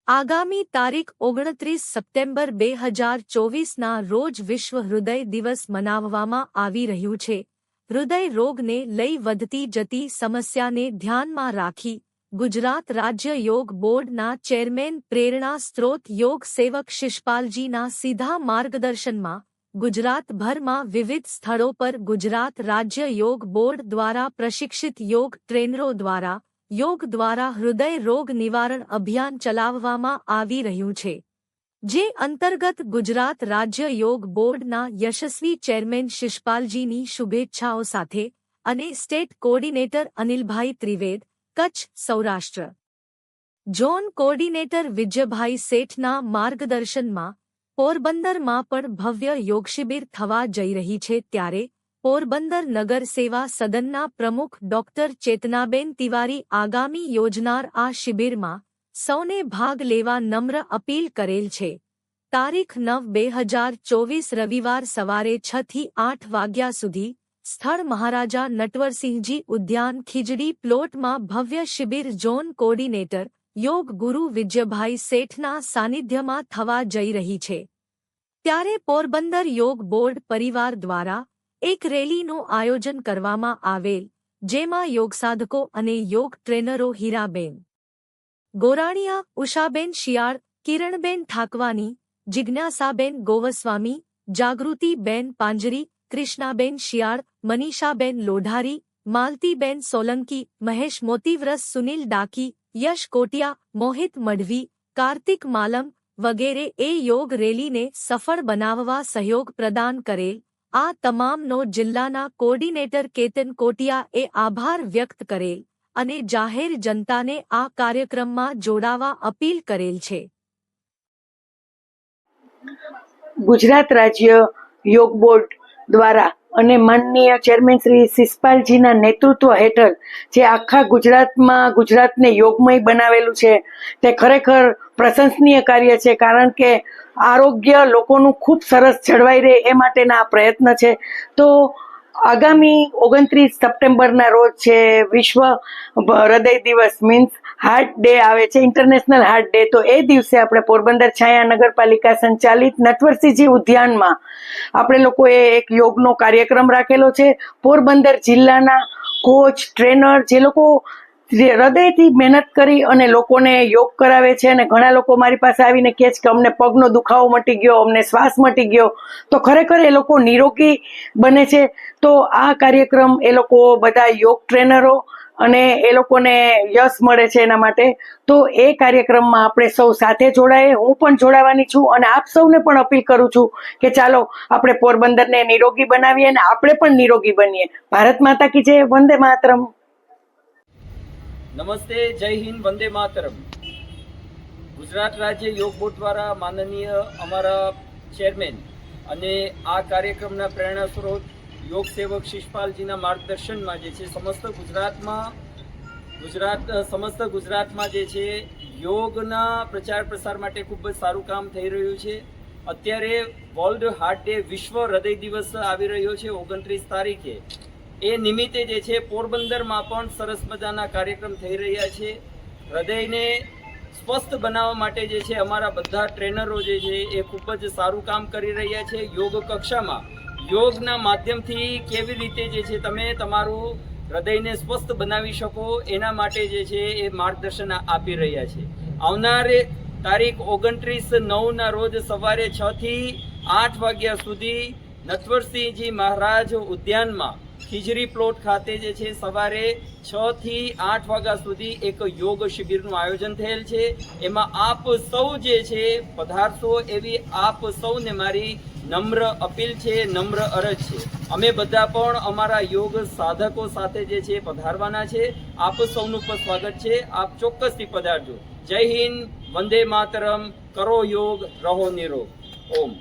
આગામી તારીખ 29 સપ્ટેમ્બર 2024ના રોજ વિશ્વ હૃદય દિવસ મનાવવામાં આવી રહ્યું છે. હૃદય રોગને લઈ વધતી જતી સમસ્યાને ધ્યાનમાં રાખી ગુજરાત રાજ્ય યોગ બોર્ડના ચેરમેન પ્રેરણા સ્ત્રોત યોગ સેવક શિષપાલજીના સીધા માર્ગદર્શનમાં ગુજરાતભરમાં વિવિધ સ્થળો પર ગુજરાત રાજ્ય યોગ બોર્ડ દ્વારા પ્રશિક્ષિત યોગ ટ્રેનરો દ્વારા યોગ દ્વારા હૃદય રોગ નિવારણ અભિયાન ચલાવવામાં આવી રહ્યું છે, જે અંતર્ગત ગુજરાત રાજ્ય યોગ બોર્ડના યશસ્વી ચેરમેન શિષપાલજીની શુભેચ્છાઓ સાથે અને સ્ટેટ કોર્ડિનેટર અનિલભાઈ ત્રિવેદ, કચ્છ સૌરાષ્ટ્ર ઝોન કોર્ડિનેટર વિજયભાઈ શેઠના માર્ગદર્શનમાં પોરબંદરમાં પણ ભવ્ય યોગશિબિર થવા જઈ રહી છે. ત્યારે પોરબંદર નગર સેવા સદનના પ્રમુખ ડોક્ટર ચેતનાબેન તિવારી આગામી યોજનાર આ શિબિરમાં સૌને ભાગ લેવા નમ્ર અપીલ કરેલ છે. તારીખ 9/2024 રવિવાર સવારે 6 થી 8 વાગ્યા સુધી સ્થળ મહારાજા નટવરસિંહજી ઉદ્યાન ખીજડી પ્લોટમાં ભવ્ય શિબિર ઝોન કોર્ડિનેટર યોગ ગુરુ વિજયભાઈ શેઠના સાનિધ્યમાં થવા જઈ રહી છે. ત્યારે પોરબંદર યોગ બોર્ડ પરિવાર દ્વારા એક રેલીનું આયોજન કરવામાં આવેલ, જેમાં યોગસાધકો અને યોગ ટ્રેનરો હીરાબેન ગોરાણીયા, ઉષાબેન શિયાળ, કિરણબેન ઠાકવાની, જિજ્ઞાસાબેન ગોવસ્વામી, જાગૃતિબેન પાંજરી, કૃષ્ણાબેન શિયાળ, મનીષાબેન લોઢારી, માલતીબેન સોલંકી, મહેશ મોતીવ્રસ, સુનિલ ડાકી, યશ કોટિયા, મોહિત મઢવી, કાર્તિક માલમ વગેરે એ યોગ રેલીને સફળ બનાવવા સહયોગ પ્રદાન કરેલ. આ તમામનો જિલ્લાના કોર્ડિનેટર કેતન કોટિયાએ આભાર વ્યક્ત કરેલ અને જાહેર જનતાને આ કાર્યક્રમમાં જોડાવા અપીલ કરેલ છે. ગુજરાત રાજ્ય યોગ બોર્ડ દ્વારા અને માનનીય ચેરમેન શ્રી શિષપાલજીના નેતૃત્વ હેઠળ જે આખા ગુજરાતમાં ગુજરાતને યોગમય બનાવેલું છે, તે ખરેખર પ્રશંસનીય કાર્ય છે. કારણ કે આરોગ્ય લોકોનું ખૂબ સરસ જળવાઈ રહે એ માટેના આ પ્રયત્ન છે. તો આગામી 29 સપ્ટેમ્બરના રોજ છે વિશ્વ હૃદય દિવસ મીન્સ હાર્ટ ડે આવે છે, ઇન્ટરનેશનલ હાર્ટ ડે. તો એ દિવસે આપણે પોરબંદર છાયા નગરપાલિકા સંચાલિત નટવરસિંહજી ઉદ્યાનમાં આપણે લોકોએ એક યોગનો કાર્યક્રમ રાખેલો છે. પોરબંદર જિલ્લાના કોચ ટ્રેનર જે લોકો હૃદયથી મહેનત કરી અને લોકોને યોગ કરાવે છે, અને ઘણા લોકો મારી પાસે આવીને કહે છે કે અમને પગનો દુખાવો મટી ગયો, અમને શ્વાસ મટી ગયો. તો ખરેખર એ લોકો નિરોગી બને છે. તો આ કાર્યક્રમ એ લોકો બધા યોગ ટ્રેનરો અને એ લોકોને યશ મળે છે એના માટે. તો એ કાર્યક્રમમાં આપણે સૌ સાથે જોડાઈએ. હું પણ જોડાવાની છું અને આપ સૌને પણ અપીલ કરું છું કે ચાલો આપણે પોરબંદરને નિરોગી બનાવીએ અને આપણે પણ નિરોગી બનીએ. ભારત માતા કી જય. વંદે માતરમ. નમસ્તે, જય હિન્દ, વંદે માતરમ. ગુજરાત રાજ્ય યોગ બોર્ડ દ્વારા માનનીય અમારા ચેરમેન અને આ કાર્યક્રમના પ્રેરણા સ્ત્રોત યોગ સેવક શિષપાલજીના માર્ગદર્શનમાં જે છે સમસ્ત ગુજરાતમાં જે છે યોગના પ્રચાર પ્રસાર માટે ખૂબ જ સારું કામ થઈ રહ્યું છે. અત્યારે વર્લ્ડ હાર્ટ ડે વિશ્વ હૃદય દિવસ આવી રહ્યો છે 29 તારીખે. એ નિમિત્તે જે છે પોરબંદરમાં પણ સરસ મજાના કાર્યક્રમ થઈ રહ્યા છે. હૃદયને સ્વસ્થ બનાવવા માટે જે છે અમારા બધા ટ્રેનરો જે છે એ ખૂબ જ સારું કામ કરી રહ્યા છે. યોગ કક્ષામાં યોગના માધ્યમથી કેવી રીતે જે છે તમે તમારું હૃદયને સ્વસ્થ બનાવી શકો એના માટે જે છે એ માર્ગદર્શન આપી રહ્યા છે. આવનારે તારીખ 29/9ના રોજ સવારે 6 થી 8 વાગ્યા સુધી નટવરસિંહજી મહારાજ ઉદ્યાનમાં ખીજરી પ્લોટ ખાતે જે છે સવારે 6 થી 8 વાગ્યા સુધી એક યોગ શિબિરનું આયોજન થયેલ છે. એમાં આપ સૌ જે છે પધારશો એવી આપ સૌને મારી નમ્ર અપીલ છે, નમ્ર અરજ છે. અમે બધા પણ અમારા યોગ સાધકો સાથે જે છે પધારવાના છે. આપ સૌનું પણ સ્વાગત છે. આપ ચોક્કસથી પધારજો. જય હિન્દ, વંદે માતરમ. કરો યોગ, રહો નિરોગ. ઓમ.